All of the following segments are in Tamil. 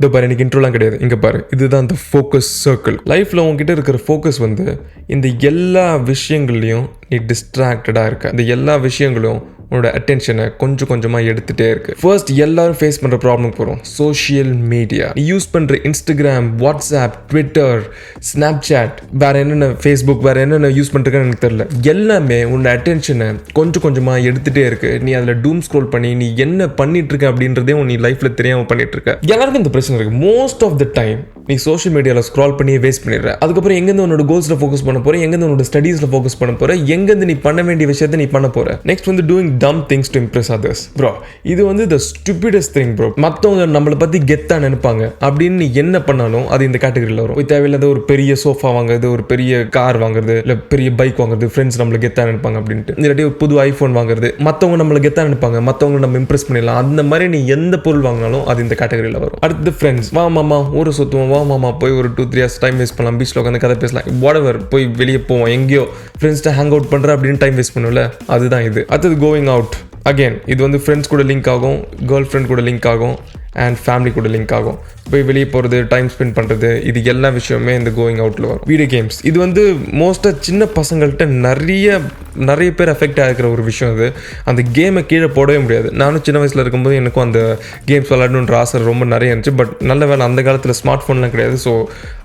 இதோ பாரு, எனக்கு இன்ட்ரோலாம் கிடையாது. இங்கே பாரு, இதுதான் அந்த ஃபோக்கஸ் சர்க்கிள். லைஃப்பில் உங்ககிட்ட இருக்கிற ஃபோக்கஸ் வந்து இந்த எல்லா விஷயங்கள்லையும் நீ டிஸ்ட்ராக்டடாக இருக்க. இந்த எல்லா விஷயங்களும் உன்னோட அட்டென்ஷனை கொஞ்சம் கொஞ்சமாக எடுத்துகிட்டே இருக்கு. ஃபர்ஸ்ட் எல்லாரும் ஃபேஸ் பண்ணுற ப்ராப்ளம் போகிறோம், சோஷியல் மீடியா. நீ யூஸ் பண்ணுற இன்ஸ்டாகிராம், வாட்ஸ்அப், ட்விட்டர், ஸ்னாப்சாட், வேறு என்னென்ன ஃபேஸ்புக், வேறு என்னென்ன யூஸ் பண்ணுறதுன்னு எனக்கு தெரியல. எல்லாமே உன்னோட அட்டென்ஷனை கொஞ்சம் கொஞ்சமாக எடுத்துகிட்டே இருக்கு. நீ அதில் டூம் ஸ்க்ரோல் பண்ணி நீ என்ன பண்ணிட்டு இருக்க அப்படின்றதே நீ லைஃப்பில் தெரியாமல் பண்ணிட்டு இருக்க. எல்லாருக்கும் இந்த பிரச்சனை இருக்குது. மோஸ்ட் ஆஃப் த டைம் நீ சோஷியல் மீடியாவில் ஸ்க்ரால் பண்ணி வேஸ்ட் பண்ணிடுற. அதுக்கப்புறம் எங்கேருந்து உன்னோட கோல்ஸில் ஃபோக்கஸ் பண்ண போகிற, எங்கேருந்து உன்னோட ஸ்டடீஸில் ஃபோக்கஸ் பண்ண போகிற, எங்கேருந்து நீ பண்ண வேண்டிய விஷயத்தை நீ பண்ண போகிற. நெக்ஸ்ட் வந்து doing dumb things to impress others. Bro, இது வந்து the stupidest thing bro. மற்றவங்க நம்மளை பற்றி கெத்தா நினைப்பாங்க அப்படின்னு நீ என்ன பண்ணாலும் அது இந்த கேட்டகரியில் வரும். தேவையில்லாத ஒரு பெரிய சோஃபா வாங்குறது, ஒரு பெரிய கார் வாங்குறது, இல்லை பெரிய பைக் வாங்குறது, ஃப்ரெண்ட்ஸ் நம்மளை கெத்தா நினைப்பாங்க அப்படின்ட்டு. இல்லாட்டி ஒரு புது ஐஃபோன் வாங்குறது, மற்றவங்க நம்மளை கெத்தா நினைப்பாங்க, மற்றவங்க நம்ம இம்ப்ரெஸ் பண்ணிடலாம். அந்த மாதிரி நீ எந்த பொருள் வாங்கினாலும் அது இந்த கேட்டகரியில் வரும். அடுத்து ஃப்ரெண்ட்ஸ், வா மாமா ஊரை சுற்றுவோம், வா மாமா போய் ஒரு 2-3 hours டைம் வேஸ்ட் பண்ணலாம், பீச்சில் உட்காந்து கதை பேசலாம், whatever, போய் வெளியே போவோம், எங்கேயோ ஃப்ரெண்ட்ஸ்ட்ட ஹேங் அவுட் பண்ணுற அப்படின்னு டைம் வேஸ்ட் பண்ணுவோம்ல, அதுதான் இது. அடுத்தது கோயிங் அவுட். அகெயின் இது வந்து ஃப்ரெண்ட்ஸ் கூட லிங்க் ஆகும், கேர்ள் ஃப்ரெண்ட் கூட லிங்க் ஆகும், அண்ட் ஃபேமிலி கூட லிங்க் ஆகும். போய் வெளியே போகிறது, டைம் ஸ்பெண்ட் பண்ணுறது, இது எல்லா விஷயமே இந்த கோயிங் அவுட்டில் வரும். வீடியோ கேம்ஸ், இது வந்து மோஸ்ட்டாக சின்ன பசங்கள்கிட்ட நிறைய பேர் அஃபெக்ட் ஆகிற ஒரு விஷயம். அது அந்த கேமை கீழே போடவே முடியாது. நானும் சின்ன வயசில் இருக்கும்போது எனக்கும் அந்த கேம்ஸ் விளையாடணுன்ற ஆசை ரொம்ப நிறைய இருந்துச்சு. பட் நல்ல வேலை அந்த காலத்தில் ஸ்மார்ட் ஃபோன்லாம் கிடையாது. ஸோ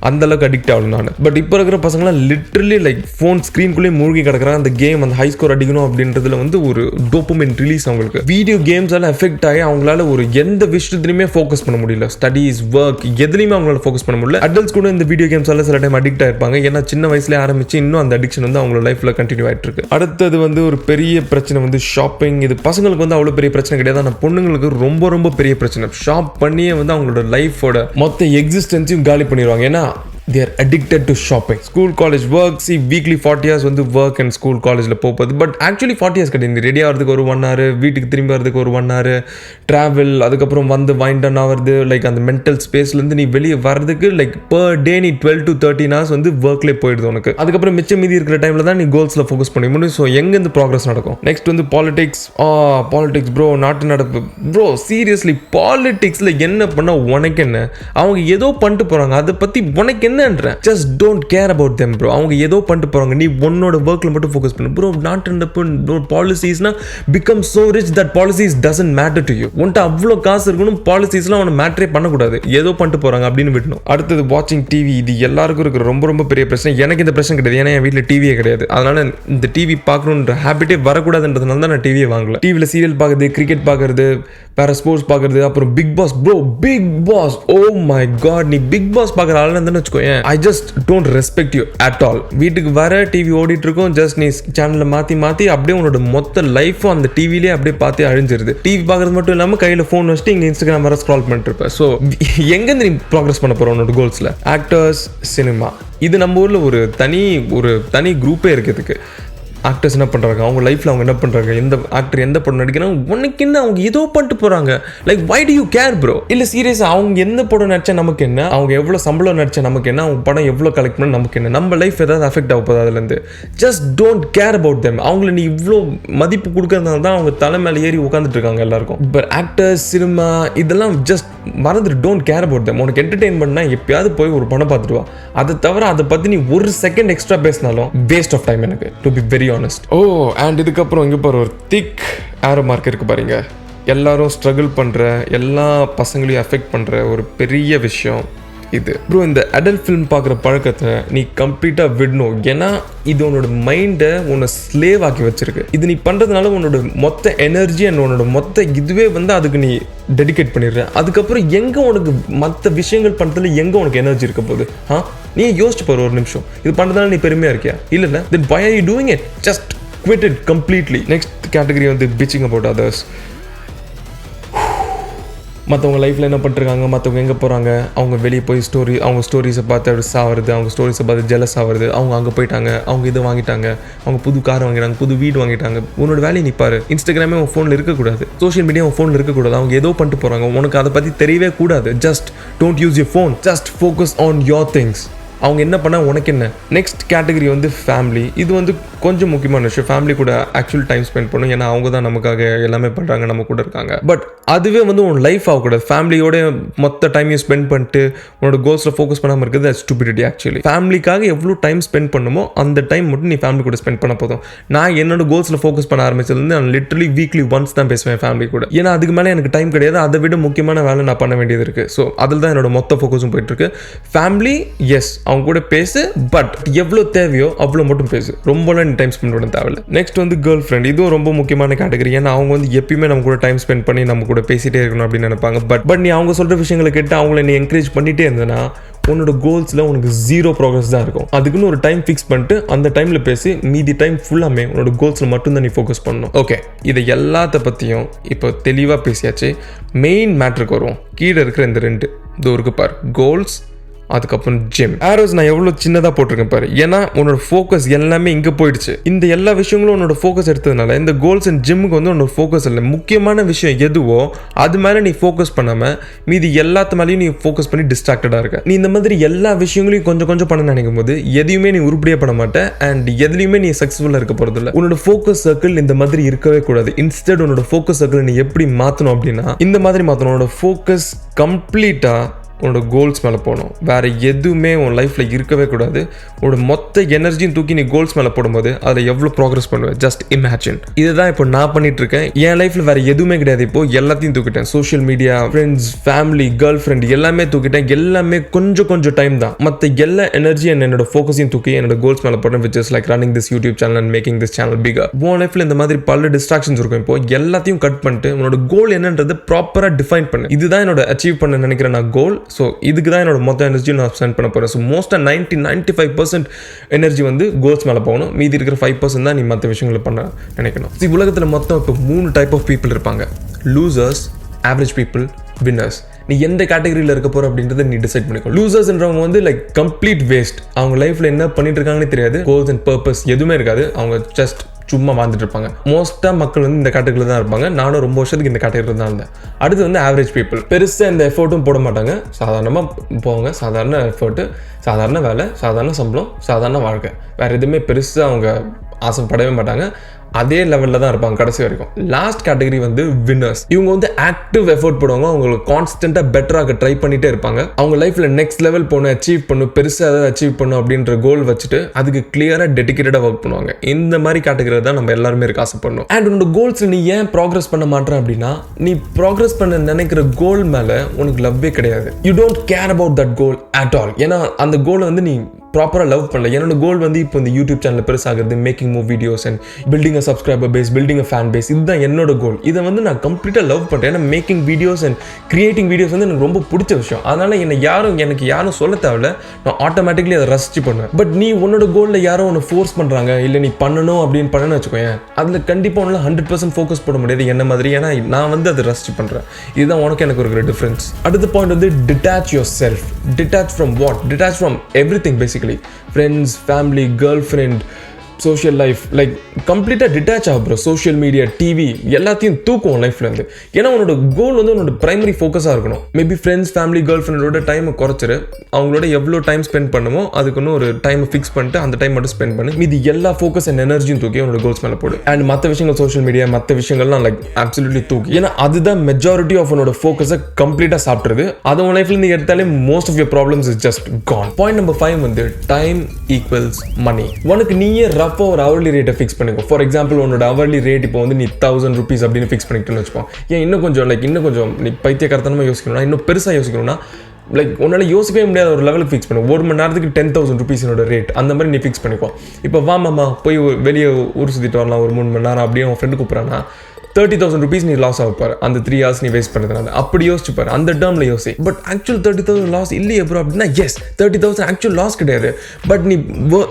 அந்தளவுக்கு அடிக்ட் ஆகணும் நான். பட் இப்போ இருக்கிற பசங்களாம் லிட்ரலி லைக் ஃபோன் ஸ்க்ரீன்குள்ளேயே மூழ்கி கிடக்குறாங்க. அந்த கேம் அந்த ஹை ஸ்கோர் அடிக்கணும் அப்படின்றதுல வந்து ஒரு டோபமைன் ரிலீஸ் அவங்களுக்கு. வீடியோ கேம்ஸ் எல்லாம் எஃபெக்ட் ஆகி அவங்களால ஒரு எந்த விஷயத்துலையுமே ஃபோக்கஸ் பண்ண முடியல. ஸ்டடீஸ், ஒர்க், எதுலையுமே அவங்களால ஃபோக்கஸ் பண்ண முடியல. அடல்ட்ஸ் கூட இந்த வீடியோ கேம்ஸ் எல்லாம் சில டைம் அடிக்ட் ஆயிருப்பாங்க. ஏன்னா சின்ன வயசுலேயே ஆரம்பிச்சு இன்னும் அந்த அடிக்ஷன் வந்து அவங்களோட லைஃப்பில் கண்டினியூ ஆகிட்டு இருக்கு. அடுத்தது வந்து ஒரு பெரிய பிரச்சனை வந்து ஷாப்பிங். இது பசங்களுக்கு வந்து அவ்வளோ பெரிய பிரச்சனை கிடையாது, ஆனால் பொண்ணுங்களுக்கு ரொம்ப ரொம்ப பெரிய பிரச்சனை. ஷாப் பண்ணியே வந்து அவங்களோட லைஃபோட மொத்த எக்ஸிஸ்டன்ஸையும் காலி பண்ணிடுவாங்க. ஏன்னா they are addicted to shopping. School, college, work, see weekly 40 hours வந்து work and school, collegeல போகுது. பட் ஆக்சுவலி 40 hours கிடையாது. ரெடி ஆகிறதுக்கு ஒரு 1 hour, வீட்டுக்கு திரும்பி வரதுக்கு ஒரு 1 hour, ட்ராவல், அதுக்கப்புறம் வந்து வைண்ட் டவுன் ஆகிறது, லைக் அந்த மென்டல் ஸ்பேஸ்லேருந்து நீ வெளியே வர்றதுக்கு லைக் பர் டே நீ 12 to 13 hours வந்து ஒர்க்லேயே போயிடுது உனக்கு. அதுக்கப்புறம் மிச்சம் மீதி இருக்கிற டைமில் தான் நீ கோல்ஸில் ஃபோக்கஸ் பண்ணி முடியும். ஸோ எங்கேருந்து ப்ராக்ரஸ் நடக்கும்? நெக்ஸ்ட் வந்து பாலிடிக்ஸ். பாலிடிக்ஸ் ப்ரோ, நாட்டு நடப்பு ப்ரோ. சீரியஸ்லி பாலிடிக்ஸில் என்ன பண்ணால் உனக்கு என்ன? அவங்க ஏதோ பண்ணிட்டு போகிறாங்க, அதை பற்றி உனக்கு என்ன? Just don't care about them bro. அவங்க ஏதோ பண்ணிட்டு போறாங்க, நீ உன்னோட ஒர்க்ல மட்டும் ஃபோக்கஸ் பண்ணு bro. நாட் நடப்பு பாலிசிஸ்னா become so rich that policies doesn't matter to you. உன்ட்ட அவ்வளோ காசு இருக்கணும், பாலிசிஸ்லாம் அவனை மேட்டரே பண்ணக்கூடாது, ஏதோ பண்ணிட்டு போறாங்க அப்படின்னு விடணும். அடுத்தது வாட்சிங் டிவி. இது எல்லாருக்கும் இருக்கிற ரொம்ப ரொம்ப பெரிய பிரச்சனை. எனக்கு இந்த பிரச்சனை கிடையாது, ஏன்னா என் வீட்டில் டிவியே கிடையாது. அதனால இந்த டிவி பார்க்கணுன்ற ஹேபிட்டே வரக்கூடாதுன்றதுனால தான் நான் டிவியை வாங்கல. டிவியில் சீரியல் பார்க்குறது, கிரிக்கெட் பார்க்குறது, வேற ஸ்போர்ட்ஸ் பார்க்குறது, அப்புறம் Bigg Boss bro. Bigg Boss, oh my God, நீ பிக் பாஸ் பார்க்குற ஆளுன்னு தானே வச்சுக்கோ. I just don't respect you at all. வீட்டுக்கு வர டிவி ஓடிட்டு இருக்கும், ஜஸ்ட் நீ சேனலை மாற்றி அப்படியே உன்னோட மொத்த லைஃப்பும் அந்த டிவிலே அப்படியே பார்த்து அழிஞ்சிருது. டிவி பார்க்கறது மட்டும் இல்லாமல் கையில் ஃபோன் வச்சுட்டு இங்கே இன்ஸ்டாகிராம் வர ஸ்க்ரால் பண்ணிட்டு இருப்பேன். ஸோ எங்கேருந்து நீ ப்ராக்ரஸ் பண்ண போகிற உன்னோட கோல்ஸில்? ஆக்டர்ஸ், சினிமா, இது நம்ம ஊரில் ஒரு தனி குரூப்பே இருக்கிறதுக்கு. ஆக்டர்ஸ் என்ன பண்ணுறாங்க, அவங்க லைஃப்பில் அவங்க என்ன பண்ணுறாங்க, எந்த ஆக்டர் எந்த படம் நடிக்கிறாங்க, உனக்கு என்ன? அவங்க ஏதோ பண்ணிட்டு போகிறாங்க. Like why do you care bro? இல்லை சீரியஸாக அவங்க எந்த படம் நடிச்சா நமக்கு என்ன? அவங்க எவ்வளோ சம்பளம் நடிச்சா நமக்கு என்ன? அவங்க படம் எவ்வளோ கலெக்ட் பண்ண நமக்கு என்ன? நம்ம லைஃப் ஏதாவது அஃபெக்ட் ஆக போகுது அதுலேருந்து? Just don't care about them. அவங்கள நீ இவ்வளோ மதிப்பு கொடுக்கறதுனால தான் அவங்க தலை மேலே ஏறி உட்காந்துட்டு இருக்காங்க எல்லாருக்கும். பட் ஆக்டர்ஸ், சினிமா, இதெல்லாம் ஜஸ்ட் மறந்துட்டு டோன்ட் கேர் அபவுட் தெம். உனக்கு என்டர்டெயின்மெண்ட்னா எப்பயாவது போய் ஒரு படம் பார்த்துட்டு வா. அதை தவிர அதை பற்றி நீ ஒரு செகண்ட் எக்ஸ்ட்ரா பேசினாலும் வேஸ்ட் ஆஃப் டைம் எனக்கு, to be very honest. And இதுக்கப்புறம் இங்கே பாரு, ஒரு திக் ஆரோ மார்க் இருக்குது பாருங்க. எல்லாரும் ஸ்ட்ரகிள் பண்ணுற, எல்லா பசங்களையும் அஃபெக்ட் பண்ணுற ஒரு பெரிய விஷயம் இது ப்ரோ. இந்த அடல்ட் ஃபிலிம் பார்க்குற பழக்கத்தை நீ கம்ப்ளீட்டாக விடணும். ஏன்னா இது உன்னோட மைண்டை உன்னை ஸ்லேவ் ஆக்கி வச்சிருக்கு. இது நீ பண்ணுறதுனால உன்னோட மொத்த எனர்ஜி அண்ட் உன்னோட மொத்த இதுவே வந்து அதுக்கு நீ டெடிகேட் பண்ணிடுற. அதுக்கப்புறம் எங்கே உனக்கு மற்ற விஷயங்கள் பண்ணுறதுல எங்கே உனக்கு எனர்ஜி இருக்க போகுது? நீ யோசிச்சு பாரு ஒரு நிமிஷம். இது பண்ணுறதுனால நீ பெருமையாக இருக்கியா? இல்லை, தென் why are you doing it? Just quit it completely. Next category வந்து bitching about others. மற்றவங்க லைஃப்பில் என்ன பண்ணிருக்காங்க, மற்றவங்க எங்கே போகிறாங்க, அவங்க வெளியே போய் அவங்க ஸ்டோரிஸை பார்த்து அப்படி சாவது, அவங்க ஸ்டோரிஸை பார்த்து ஜெலஸ் ஆகிறது, அவங்க அங்கே போயிட்டாங்க, அவங்க இதை வாங்கிட்டாங்க, அவங்க புது கார் வாங்கிட்டாங்க, புது வீடு வாங்கிட்டாங்க. உன்னோட வேலையை நீ பாரு. இன்ஸ்டாகிராமே உன் ஃபோனில் இருக்கக்கூடாது, சோஷியல் மீடியா உன் ஃபோனில் இருக்கக்கூடாது. அவங்க ஏதோ பண்ணிட்டு போகிறாங்க, உனக்கு அதை பற்றி தெரியவே கூடாது. Just don't use your phone, just focus on your things. அவங்க என்ன பண்ணால் உனக்கு என்ன. நெக்ஸ்ட் கேட்டகரி வந்து ஃபேமிலி. இது வந்து கொஞ்சம் முக்கியமான விஷயம். ஃபேமிலி கூட ஆக்சுவல் டைம் ஸ்பெண்ட் பண்ணும், ஏன்னா அவங்க தான் நமக்காக எல்லாமே பண்ணுறாங்க, நம்ம கூட இருக்காங்க. பட் அதுவே வந்து உன் லைஃப் ஆகக்கூடாது. ஃபேமிலியோட மொத்த டைமையும் ஸ்பெண்ட் பண்ணிட்டு உன்னோட கோல்ஸில் ஃபோக்கஸ் பண்ணாமல் இருக்குது அது ஸ்டூபிடிட்டி. ஆக்சுவலி ஃபேமிலிக்காக எவ்வளோ டைம் ஸ்பெண்ட் பண்ணுமோ அந்த டைம் மட்டும் நீ ஃபேமிலி கூட ஸ்பெண்ட் பண்ண போதும். நான் என்னோட கோல்ஸில் ஃபோக்கஸ் பண்ண ஆரம்பிச்சதுலேருந்து நான் லிட்டரலி வீக்லி ஒன்ஸ் தான் பேசுவேன் ஃபேமிலி கூட. ஏன்னா அதுக்கு மேலே எனக்கு டைம் கிடையாது. அதை விட முக்கியமான வேலை நான் பண்ண வேண்டியது இருக்குது. ஸோ அதில் தான் என்னோட மொத்த ஃபோக்கஸும் போயிட்டுருக்கு. ஃபேமிலி எஸ், அவங்க கூட பேசு, பட் எவ்வளோ தேவையோ அவ்வளோ மட்டும் பேசு. ரொம்பலாம் நீ டைம் ஸ்பெண்ட் பண்ண தேவையில்லை. நெக்ஸ்ட் வந்து கேர்ள் ஃப்ரெண்ட். இதுவும் ரொம்ப முக்கியமான கேட்டகரி. ஏன்னா அவங்க வந்து எப்பயுமே நம்ம கூட டைம் ஸ்பெண்ட் பண்ணி நம்ம கூட பேசிகிட்டே இருக்கணும் அப்படின்னு நினைப்பாங்க. பட் நீ அவங்க சொல்கிற விஷயங்களை கேட்டு அவங்கள நீ என்கரேஜ் பண்ணிகிட்டே இருந்தேன்னா உன்னோட கோல்ஸில் உனக்கு 0 ப்ராக்ரஸ் தான் இருக்கும். அதுக்குன்னு ஒரு டைம் ஃபிக்ஸ் பண்ணிட்டு அந்த டைமில் பேசி மீதி டைம் ஃபுல்லாமே உன்னோட கோல்ஸில் மட்டும்தான் நீ ஃபோக்கஸ் பண்ணணும். ஓகே, இதை எல்லாத்த பற்றியும் இப்போ தெளிவாக பேசியாச்சு. மெயின் மேட்ருக்கு வருவோம். கீழே இருக்கிற இந்த 2 இது இருக்கு பார், கோல்ஸ், அதுக்கப்புறம் ஜிம். ஆரோஸ் நான் எவ்வளோ சின்னதாக போட்டிருக்கேன் பாரு. ஏன்னா உன்னோட ஃபோக்கஸ் எல்லாமே இங்கே போயிடுச்சு. இந்த எல்லா விஷயங்களும் உன்னோட ஃபோக்கஸ் எடுத்ததுனால இந்த கோல்ஸ் அண்ட் ஜிம்முக்கு வந்து உன்னோட ஃபோக்கஸ் இல்லை. முக்கியமான விஷயம் எதுவோ அது மேலே நீ ஃபோக்கஸ் பண்ணாமல் மீதி எல்லாத்து மேலேயும் நீ ஃபோக்கஸ் பண்ணி டிஸ்ட்ராக்டடாக இருக்க. நீ இந்த மாதிரி எல்லா விஷயங்களையும் கொஞ்சம் கொஞ்சம் பண்ண நினைக்கும் போது எதையுமே நீ உருப்படியாக பண்ண மாட்டேன். அண்ட் எதுலையுமே நீ சக்ஸஸ்ஃபுல்லாக இருக்க போகிறது இல்லை. உன்னோட ஃபோக்கஸ் சர்க்கிள் இந்த மாதிரி இருக்கவே கூடாது. இன்ஸ்டெட் உன்னோட ஃபோக்கஸ் சர்க்கிள் நீ எப்படி மாற்றணும் அப்படின்னா இந்த மாதிரி மாற்றணும். உன்னோட ஃபோக்கஸ் கம்ப்ளீட்டாக உன்னோட கோல்ஸ் மேலே போகணும். வேறு எதுவுமே உன் லைஃப்பில் இருக்கவே கூடாது. உன்னோட மொத்த எனர்ஜியும் தூக்கி நீ கோல்ஸ் மேலே போடும்போது அதில் எவ்வளோ ப்ராக்ரஸ் பண்ணுவேன் ஜஸ்ட் இமேஜின். இதுதான் இப்போ நான் பண்ணிட்டு இருக்கேன். என் லைஃப்பில் வேறு எதுவுமே கிடையாது. இப்போ எல்லாத்தையும் தூக்கிட்டேன். Social media, friends, family, girl friend எல்லாமே தூக்கிட்டேன். எல்லாமே கொஞ்சம் கொஞ்சம் டைம் தான். மற்ற எல்லா எனர்ஜி என்னோட ஃபோக்கஸையும் தூக்கி என்னோட கோல்ஸ் மேலே போட்டேன். Which is like running this YouTube channel and making this channel bigger. உன் லைஃப்பில் இந்த மாதிரி பல டிஸ்ட்ராக்ஷன்ஸ் இருக்கும். இப்போ எல்லாத்தையும் கட் பண்ணிட்டு உன்னோட கோல் என்னன்றது ப்ராப்பராக டிஃபைன் பண்ணு. இதுதான் என்னோட அச்சீவ் பண்ண நினைக்கிறேன் நான் கோல். ஸோ இதுக்கு தான் என்னோட மொத்த எனர்ஜியும் நான் ஸ்பெண்ட் பண்ண போகிறேன். ஸோ மோஸ்ட்டாக 90-95% எனர்ஜி வந்து கோல்ஸ் மேலே போகணும். மீதி இருக்கிற 5% தான் நீ மற்ற விஷயங்களை பண்ண நினைக்கணும். உலகத்தில் மொத்தம் இப்போ 3 டைப் ஆஃப் பீப்புள் இருப்பாங்க. Losers, average people, winners. நீ எந்த கேட்டகரியில் இருக்க போகிற அப்படின்றத நீ டிசைட் பண்ணிக்கோ. லூசர்ஸ்ன்றவங்க வந்து லைக் கம்ப்ளீட் வேஸ்ட். அவங்க லைஃப்பில் என்ன பண்ணிட்டு இருக்காங்கன்னு தெரியாது. கோல்ஸ் அண்ட் பர்பஸ் எதுவுமே இருக்காது. அவங்க ஜஸ்ட் சும்மா வாழ்ந்துட்டு இருப்பாங்க. மோஸ்ட்டாக மக்கள் வந்து இந்த கேட்டகரியில் தான் இருப்பாங்க. நானும் ரொம்ப வருஷத்துக்கு இந்த கேட்டகரியில் தான் இருந்தேன். அடுத்து வந்து ஆவரேஜ் பீப்புள். பெருசாக இந்த எஃபர்ட்டும் போட மாட்டாங்க. சாதாரணமாக போவாங்க. சாதாரண எஃபர்ட்டு, சாதாரண வேலை, சாதாரண சம்பளம், சாதாரண வாழ்க்கை. வேறு எதுவுமே பெருசாக அவங்க ஆசைப்படவே மாட்டாங்க. அதே லெவலில் தான் இருப்பாங்க கடைசி வரைக்கும். லாஸ்ட் கேட்டகரி வந்து வின்னர்ஸ். இவங்க வந்து ஆக்டிவ் எஃபோர்ட் போடுவாங்க. அவங்களுக்கு கான்ஸ்டன்ட்டாக பெட்டராக ட்ரை பண்ணிகிட்டே இருப்பாங்க. அவங்க லைஃப்பில் நெக்ஸ்ட் லெவல் போகணும், அச்சீவ் பண்ணும், பெருசாக ஏதாவது அச்சீவ் பண்ணும் அப்படின்ற கோல் வச்சுட்டு அதுக்கு கிளியராக டெடிக்கேட்டடாக ஒர்க் பண்ணுவாங்க. இந்த மாதிரி கேட்டகரி தான் நம்ம எல்லாருமே இருக்க ஆசைப்படணும். அண்ட் உன்னோட கோல்ஸ் நீ ஏன் ப்ராக்ரஸ் பண்ண மாட்டேன் அப்படின்னா நீ ப்ராக்ரஸ் பண்ண நினைக்கிற கோல் மேலே உனக்கு லவ்வே கிடையாது. You don't care about that goal at all. ஏன்னா அந்த கோலை வந்து நீ ப்ராப்பராக லவ் பண்ணல. என்னோட கோல் வந்து இப்போ இந்த யூடியூப் சேனல் பெருசாகிறது, making move videos and building a subscriber base, building a fan base. இதுதான் என்னோட கோல். இதை வந்து நான் கம்ப்ளீட்டாக லவ் பண்ணுறேன். ஏன்னா making videos and creating videos வந்து எனக்கு ரொம்ப பிடிச்ச விஷயம். அதனால் எனக்கு யாரும் சொல்ல தேவையில்ல, நான் ஆட்டோமேட்டிக்லி அதை ரசிச்சு பண்ணுவேன். பட் நீ உன்னோட கோலில் யாரோ ஒன்று ஃபோர்ஸ் பண்ணுறாங்க, இல்லை நீ பண்ணணும் அப்படின்னு பண்ணணும்னு வச்சுக்கோயேன், அதில் கண்டிப்பாக ஒன்றும் 100% ஃபோக்கஸ் போட முடியாது என்ன மாதிரி. ஏன்னா நான் வந்து அதை ரசிச்சு பண்ணுறேன். இதுதான் உனக்கு எனக்கு இருக்கிற டிஃப்ரென்ஸ். அடுத்த பாயிண்ட் வந்து detach your self. Detach from what? Detach from every thing basically. Friends, family, girlfriend, social life, like கம்ப்ளீட்டாக டிட்டாச் ஆகும் ப்ரோ. சோஷியல் மீடியா, டிவி எல்லாத்தையும் தூக்கும் லைஃப்லேருந்து. ஏன்னா உன்னோட கோல் வந்து உன்னோட ப்ரைமரி ஃபோக்கஸாக இருக்கணும். மேபி ஃப்ரெண்ட்ஸ், ஃபேமிலி, கேர்ள் ஃப்ரெண்டோட டைமை குறைச்சிரு. அவங்களோட எவ்வளோ டைம் ஸ்பெண்ட் பண்ணுமோ அதுக்குன்னு ஒரு டைமை ஃபிக்ஸ் பண்ணிட்டு அந்த டைம் மட்டும் ஸ்பெண்ட் பண்ணி மீதி எல்லா ஃபோக்கஸ் அண்ட் எனர்ஜியும் தூக்கி உன்னோட கோல்ஸ் மேலே போடு. அண்ட் மற்ற விஷயங்கள், சோஷியல் மீடியா, மற்ற விஷயங்கள்லாம் லைக் அப்சல்யூட்லி தூக்கி. ஏன்னா அதுதான் மெஜாரிட்டி ஆஃப் உன்னோட ஃபோக்கஸை கம்ப்ளீட்டாக சாப்பிட்றது. அது உன் லைஃப்லேருந்து எடுத்தாலே most of your problems is just gone. Point number 5 வந்து டைம் ஈக்குவல்ஸ் மணி. உனக்கு நீயே ரஃபாக ஒரு அவர்லி ரேட்டை ஃபிக்ஸ் பண்ணிக்கோ. ஃபார் எக்ஸாம்பிள் உன்னோட அவர்லி ரேட் இப்போ வந்து நீ 1000 rupees அப்படின்னு ஃபிக்ஸ் பண்ணிக்கிட்டுன்னு வச்சுப்போம். ஏன் இன்னும் கொஞ்சம் நீ பைத்தியக்காரத்தனமாக யோசிக்கணும்னா, இன்னும் பெருசாக யோசிக்கணும்னா, லைக் உன்னால் யோசிக்கவே முடியாத ஒரு லெவலுக்கு ஃபிக்ஸ் பண்ணுவோம். 1 மணி நேரத்துக்கு 10,000 rupees என்னோட ரேட். அந்த மாதிரி நீ ஃபிக்ஸ் பண்ணிக்கோ. இப்போ வாமாம்மா போய் வெளியே ஊர் சுற்றிட்டு வரலாம் ஒரு 3 மணி நேரம் அப்படின்னு உன் ஃப்ரெண்டு கூப்பிட்றான்னா 30,000 rupees நீ லாஸ் ஆகப்பாரு அந்த 3 hours நீ வேஸ்ட் பண்ணுறதுனால. அப்படி யோசிச்சுப்பாரு, அந்த டேர்மில் யோசி. பட் ஆக்சுவல் 30,000 லாஸ் இல்லையே ப்ரோ அப்படின்னா, எஸ் 30,000 ஆக்சுவல் லாஸ் கிடையாது. பட் நீ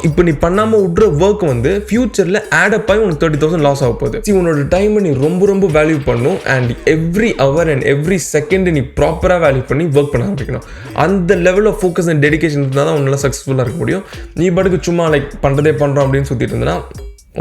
இப்போ நீ பண்ணாமல் விட்ற ஒர்க் வந்து ஃபியூச்சரில் ஆட் அப் ஆகி உனக்கு 30,000 லாஸ் ஆக போகுது. உன்னோட டைமை நீ ரொம்ப ரொம்ப வேல்யூ பண்ணணும். And every hour and every second நீ ப்ராப்பராக வேல்யூ பண்ணி ஒர்க் பண்ண ஆரம்பிக்கணும். அந்த level of focus and dedication இருந்தால் தான் உன்னால சக்ஸஸ்ஃபுல்லாக இருக்க முடியும். நீ பாட்டுக்கு சும்மா லைக் பண்ணுறதே பண்ணுறோம் அப்படின்னு சுற்றிட்டு இருந்தேன்னா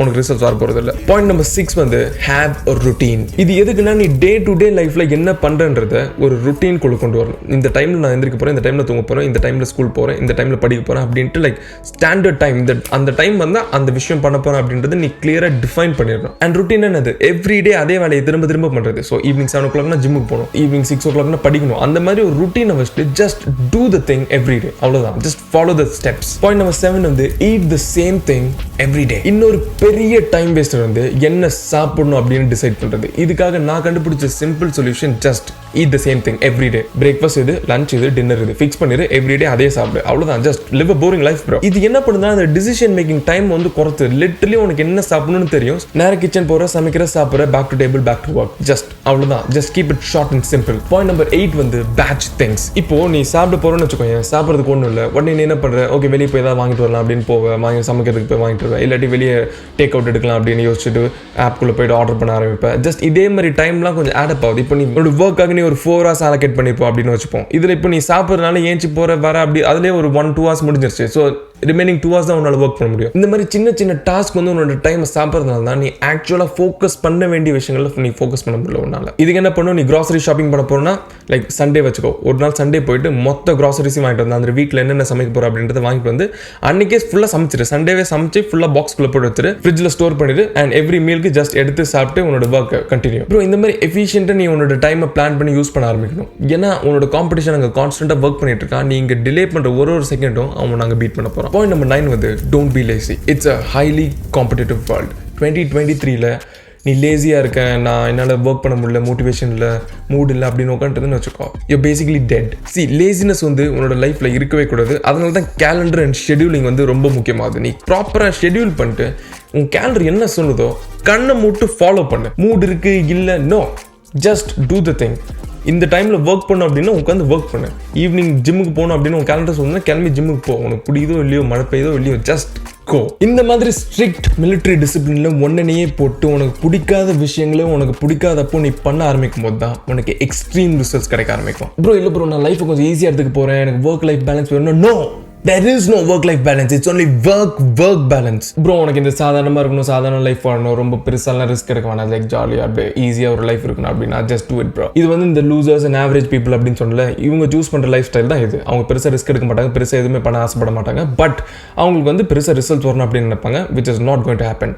உனக்கு ரிசல்ட்ஸ் வர போகிறது இல்லை. பாயிண்ட் நம்பர் 6 வந்து ஹேவ் அ ருட்டீன். இது எதுக்குன்னா நீ டே டு டே லைஃப்பில் என்ன பண்ணுறன்றத ஒரு ருட்டீன்குள்ளே கொண்டு வரணும். இந்த டைமில் நான் எந்திரிக்க போகிறேன், இந்த டைமில் தூங்க போகிறேன், இந்த டைமில் ஸ்கூல் போகிறேன், இந்த டைமில் படிக்க போகிறேன் அப்படின்ட்டு லைக் ஸ்டாண்டர்ட் டைம், அந்த டைம் வந்தால் அந்த விஷயம் பண்ண போகிறேன் அப்படின்றது நீ கிளியராக டிஃபைன் பண்ணிடணும். அண்ட் ருட்டீன் என்னது? எவ்ரிடே அதே வேலையை திரும்ப திரும்ப பண்ணுறது. ஸோ ஈவினிங் 7 o'clock ஜிம்முக்கு போகணும், ஈவினிங் 6 o'clock படிக்கணும். அந்த மாதிரி ஒரு ருட்டீனை வச்சுட்டு just do the thing every day, அவ்வளோதான். Just follow the steps. Point number 7 வந்து eat the same thing every day. இன்னொரு பெரிய டைம் வேஸ்டர் வந்து என்ன சாப்பிடணும் அப்படின்னு டிசைட் பண்றது. இதுக்காக நான் கண்டுபிடிச்ச simple solution just eat the same thing every day. breakfast இது, lunch இது, dinner இது ஃபிக்ஸ் பண்ணிரு, எவ்ரிடே அதே சாப்பிடு, அவ்வளவுதான். Just live a boring life bro. இது என்ன பண்ணுதுன்னா அந்த டிசிஷன் மேக்கிங் டைம் வந்து குறைத்து லிட்டரலி உனக்கு என்ன சாப்பிடணும்னு தெரியும், நேரா கிச்சன் போற, சமைக்கிற, சாப்பிடுற, back to table, back to work, just அவ்வளவுதான். Just keep it short and simple. Point number 8 வந்து பேட்ச் திங்ஸ். இப்போ நீ சாப்பிட போறேன்னு வச்சுக்கோங்க, சாப்பிட்றதுக்கு ஒன்றும் இல்லை, உடனே நீ என்ன பண்ற, ஓகே வெளியே போய் ஏதாவது வாங்கிட்டு வரலாம் அப்படின்னு வாங்கி சமைக்கிறதுக்கு போய் வாங்கிட்டு வருவேன், இல்லாட்டி வெளியே டேக் அவுட் எடுக்கலாம் அப்படின்னு யோசிச்சுட்டு ஆப்குள்ளே போயிட்டு ஆர்டர் பண்ண ஆரம்பிப்பேன். ஜஸ்ட் இதே மாதிரி டைம்லாம் கொஞ்சம் ஆடப் ஆகுது. இப்போ நீ ஒரு ஒர்க்காக நீ ஒரு 4 hours அலோகேட் பண்ணிப்போம் அப்படின்னு வச்சுப்போம். இதில் இப்போ நீ சாப்பிட்றதுனால ஏஞ்சி போகிற வர அப்படி அதுலேயே ஒரு 1-2 hours முடிஞ்சிருச்சு. ஸோ ரிமைனிங் 2 hours தான் உன்னால் ஒர்க் பண்ண முடியும். இந்த மாதிரி சின்ன சின்ன டாஸ்க் வந்து உன்னோட டைமை சாப்பிட்றதுனால தான் நீ ஆக்சுவலாக ஃபோக்கஸ் பண்ண வேண்டிய விஷயங்களில் நீ ஃபோக்கஸ் பண்ண முடியல உன்னால். இதுக்கு என்ன பண்ணும், நீ கிராசரி ஷாப்பிங் பண்ண போறோம்னா லைக் சண்டே வச்சுக்கோ, ஒரு நாள் சண்டே போயிட்டு மொத்த கிராசரிஸும் வாங்கிட்டு வந்து அந்த வீட்டில் என்னென்ன சமைக்க போகிற அப்படின்றத வாங்கிட்டு வந்து அன்றைக்கே ஃபுல்லாக சமைச்சிரு, சண்டேவே சமைச்சு ஃபுல்லாக பாக்ஸ்குள்ளே போட்டு வச்சுரு, ஃப்ரிட்ஜில் ஸ்டோர் பண்ணிடு, அண்ட் எவ்ரி மீலுக்கு ஜஸ்ட் எடுத்து சாப்பிட்டு உன்னோட ஒர்க் கண்டினியூ. ப்ரோ இந்த மாதிரி எஃபிஷியன்ட்டாக நீ உன்னோட டைமை பிளான் பண்ணி யூஸ் பண்ண ஆரம்பிக்கணும். ஏன்னா உன்னோட காம்படிஷன் அங்கே கான்ஸ்டன்ட்டாக ஒர்க் பண்ணிட்டு இருக்கான். நீ இங்கே டிலே பண்ணுற ஒரு செகண்டும் அவன் நாங்கள் பீட் பண்ண போகிறோம். பாயிண்ட் நம்பர் 9 வந்து don't be lazy. It's a highly competitive world. 2023ல நீ லேசியாக இருக்க, நான் என்னால் ஒர்க் பண்ண முடியல, மோட்டிவேஷன் இல்லை, மூட் இல்லை அப்படின்னு உட்காந்துட்டுன்னு வச்சுக்கோ, யூ பேசிக்கலி டெட். லேசினஸ் வந்து உன்னோட லைஃப்பில் இருக்கவே கூடாது. அதனால தான் கேலண்டர் அண்ட் ஷெடியூலிங் வந்து ரொம்ப முக்கியமாகுது. நீ ப்ராப்பராக ஷெடியூல் பண்ணிட்டு உன் கேலண்டர் என்ன சொல்லுதோ கண்ணை மூட்டு ஃபாலோ பண்ணு. மூட் இருக்கு இல்லை, no, just do the thing. இந்த டைமில் ஒர்க் பண்ணணும் அப்படின்னா உட்காந்து ஒர்க் பண்ணு. ஈவினிங் ஜிம்முக்கு போகணும் அப்படின்னு உன் கேலண்டர் சொன்னா கிளம்பி ஜிம்முக்கு போ. உனக்கு பிடிக்குதோ இல்லையோ, மழை பெய்யுதோ இல்லையோ, ஜஸ்ட் கோ. இந்த மாதிரி ஸ்ட்ரிக்ட் மிலிட்ரி டிசிப்ளின்ல ஒன்னையே போட்டு உனக்கு பிடிக்காத விஷயங்களும் உனக்கு பிடிக்காதப்போ நீ பண்ண ஆரம்பிக்கும் போது தான் உனக்கு எக்ஸ்ட்ரீம் ரிசல்ட்ஸ் கிடைக்க ஆரம்பிக்கும். ப்ரோ இல்லை ப்ரோ நான் லைஃப் கொஞ்சம் ஈஸியாக எடுத்துக்க போகிறேன், எனக்கு ஒர்க் லைஃப் பேலன்ஸ் வேணும். No, there is no work life balance. It's only work balance. Bro உனக்கு இந்த சாதாரணமாக இருக்கணும், சாதாரண லைஃப் வாழணும், ரொம்ப பெருசாலாம் ரிஸ்க் எடுக்க வேணாம், லைக் ஜாலியாக அப்படியே ஈஸியாக ஒரு லைஃப் இருக்கணும் அப்படின்னா ஜஸ்ட் டூ இட் ப்ரோ. இது வந்து இந்த லூசர்ஸ் அண்ட் ஆவரேஜ் பீப்புள் அப்படின்னு சொல்லல, இவங்க சூஸ் பண்ணுற லைஃப் ஸ்டைல் தான் இது. அவங்க பெருசாக ரிஸ்க் எடுக்க மாட்டாங்க, பெருசாக எதுவுமே பண்ண ஆசைப்பட மாட்டாங்க, பட் அவங்களுக்கு வந்து பெருசாக ரிசல்ட் வரணும் அப்படின்னு நினைப்பாங்க, which is not going to happen.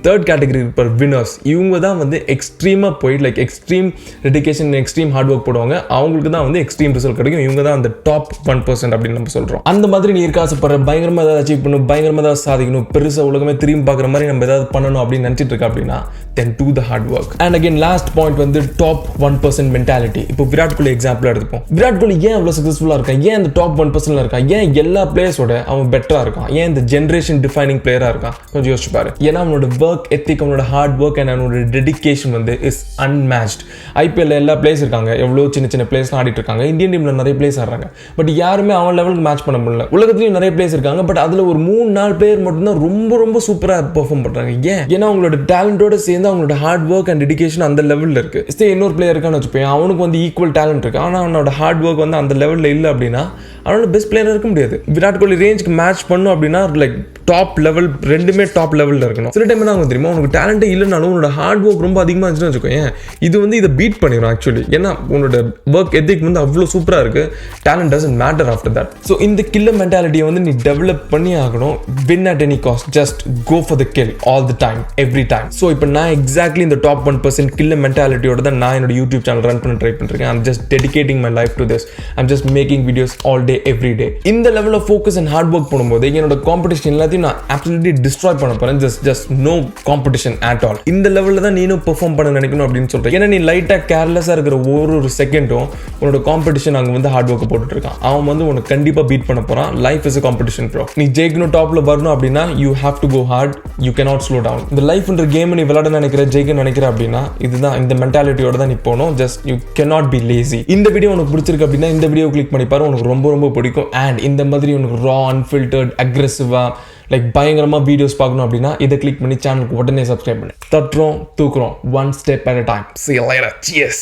Third category இருப்ப வினர்ஸ், இவங்க தான் வந்து எக்ஸ்ட்ரீமாக போய் like extreme dedication, extreme hard work போடுவாங்க. அவங்களுக்கு தான் வந்து எக்ஸ்ட்ரீம் ரிசல்ட் கிடைக்கும். இவங்க தான் அந்த டாப் 1% அப்படின்னு நம்ம சொல்கிறோம். அந்த மாதிரி நீ இருக்க ஆசைப்படுற, பயங்கரமாக ஏதாவது அச்சீவ் பண்ணணும், பயங்கரமாக ஏதாவது சாதிக்கணும், பெருசாக உலகமே திரும்பி பார்க்குற மாதிரி நம்ம ஏதாவது பண்ணணும் அப்படின்னு நினச்சிட்டு இருக்கா அப்படின்னா then do the hard work. And again last point வந்து டாப் 1% மென்டாலிட்டி. இப்போ விராட் கோலி எக்ஸாம்பிள் எடுத்துப்போம். விராட் கோலி ஏன் அவ்வளோ சக்ஸஸ்ஃபுல்லாக இருக்கான், ஏன் அந்த டாப் 1%ல இருக்கான், ஏன் எல்லா பிளேயர்ஸோட அவன் பெட்டராக இருக்கான், ஏன் இந்த ஜென்ரேஷன் டிஃபைனிங் பிளேயராக இருக்கான், கொஞ்சம் யோசிச்சு பாரு. ஏன்னா அவனோட ஒர்க் எத்திக், அவனோட ஹார்ட் ஒர்க் அண்ட் அவனோட டெடிகேஷன் வந்து இஸ் அன்மேட்ச்ட். ஐபிஎல்ல எல்லா பிளேயர்ஸ் இருக்காங்க, எவ்வளோ சின்ன சின்ன பிளேயர்ஸ்லாம் ஆடிட்டு இருக்காங்க, இந்தியன் டீமில் நிறைய பிளேயர்ஸ் ஆடுறாங்க, பட் யாருமே அவன் லெவலுக்கு மேட்ச் பண்ண முடியல. உலகத்துலேயும் நிறைய பிளேயர்ஸ் இருக்காங்க, பட் அதில் ஒரு 3-4 பிளேயர் மட்டும்தான் ரொம்ப ரொம்ப சூப்பராக பெர்ஃபார்ம் பண்ணுறாங்க. ஏன்னா அவங்களோட டேலண்டோட சேர்ந்து அவங்களோட ஹார்ட் ஒர்க் அண்ட் டெடிகேஷன் அந்த லெவலில் இருக்கு. இன்னொரு பிளேயர் இருக்கான்னு வச்சுப்பேன், அவனுக்கு வந்து ஈக்குவல் டேலண்ட் இருக்கு, ஆனால் அவனோட ஹார்ட் ஒர்க் வந்து அந்த லெவலில் இல்லை அப்படின்னா அவனோட பெஸ்ட் பிளேயர் இருக்க முடியாது. விராட் கோலி ரேஞ்சுக்கு மேட்ச் பண்ணும் அப்படின்னா லைக் டாப் லெவல், ரெண்டுமே டாப் லெவலில் இருக்கணும். சில டைம் என்ன தெரியுமா, உனக்கு டேலண்ட்டே இல்லைனாலும் உன்னோட ஹார்ட் ஒர்க் ரொம்ப அதிகமாக இருந்துச்சுன்னு வச்சுக்கோங்க, இது வந்து இதை பீட் பண்ணிடும் ஆக்சுவலி. ஏன்னா உன்னோட ஒர்க் எத்திக் வந்து அவ்வளோ சூப்பராக இருக்கு, talent doesn't matter after that. So இந்த கில்லர் மென்டாலிட்டியை வந்து நீ டெவலப் பண்ணி ஆகணும். Win at any cost, just go for the kill all the time, every time. So இப்போ நான் எக்ஸாக்ட்லி இந்த டாப் 1% கில்லர் மென்டாலிட்டியோட தான் நான் என்னோட யூடியூப் சேனல் ரன் பண்ண ட்ரை பண்ணிருக்கேன். I'm just dedicating my life to this. I'm just making videos all day every day. இந்த லெவலில் ஃபோக்கஸ் அண்ட் ஹார்ட் ஒர்க் பண்ணும்போது என்னோட காம்படிஷன் எல்லாத்தையும் நான் அப்சல்யூட்லி டிஸ்ட்ராய் பண்ண போறேன். Just no competition at all. இந்த லெவலில் தான் நீனும் பெர்ஃபார்ம் பண்ண நினைக்கணும் அப்படின்னு சொல்றேன். ஏன்னா நீ லைட்டாக கேர்லெஸ்ஸாக இருக்கிற ஒரு செகண்டும் உன்னோட காம்படிஷன் அங்கே வந்து ஹார்ட் ஒர்க் போட்டுட்டு இருக்கான். அவன் வந்து உனக்கு கண்டிப்பாக பீட் பண்ண போறான். Life is a competition bro. நீ ஜெயிக்கணும், டாப்ல வரணும் அப்படின்னா you have to go hard, you cannot slow down. இந்த லைஃப்ன்ற கேம் நீ விளையாட நினைக்கிற, ஜெயிக்க நினைக்கிற அப்படின்னா இதுதான், இந்த மென்டாலிட்டியோட தான் நீ போகணும். Just you cannot be lazy. இந்த வீடியோ உனக்கு பிடிச்சிருக்கு அப்படின்னா இந்த வீடியோ கிளிக் பண்ணி பாரு, உனக்கு ரொம்ப ரொம்ப பிடிக்கும். அண்ட் இந்த மாதிரி உனக்கு ரா, அன்ஃபில்டர்ட், அக்ரெசிவா லைக் பயங்கரமாக வீடியோஸ் பார்க்கணும் அப்படின்னா இதை கிளிக் பண்ணி சேனலுக்கு உடனே சப்ஸ்கிரைப் பண்ணு. தட்டுறோம், தூக்குறோம், one step at a time. See you later. Cheers.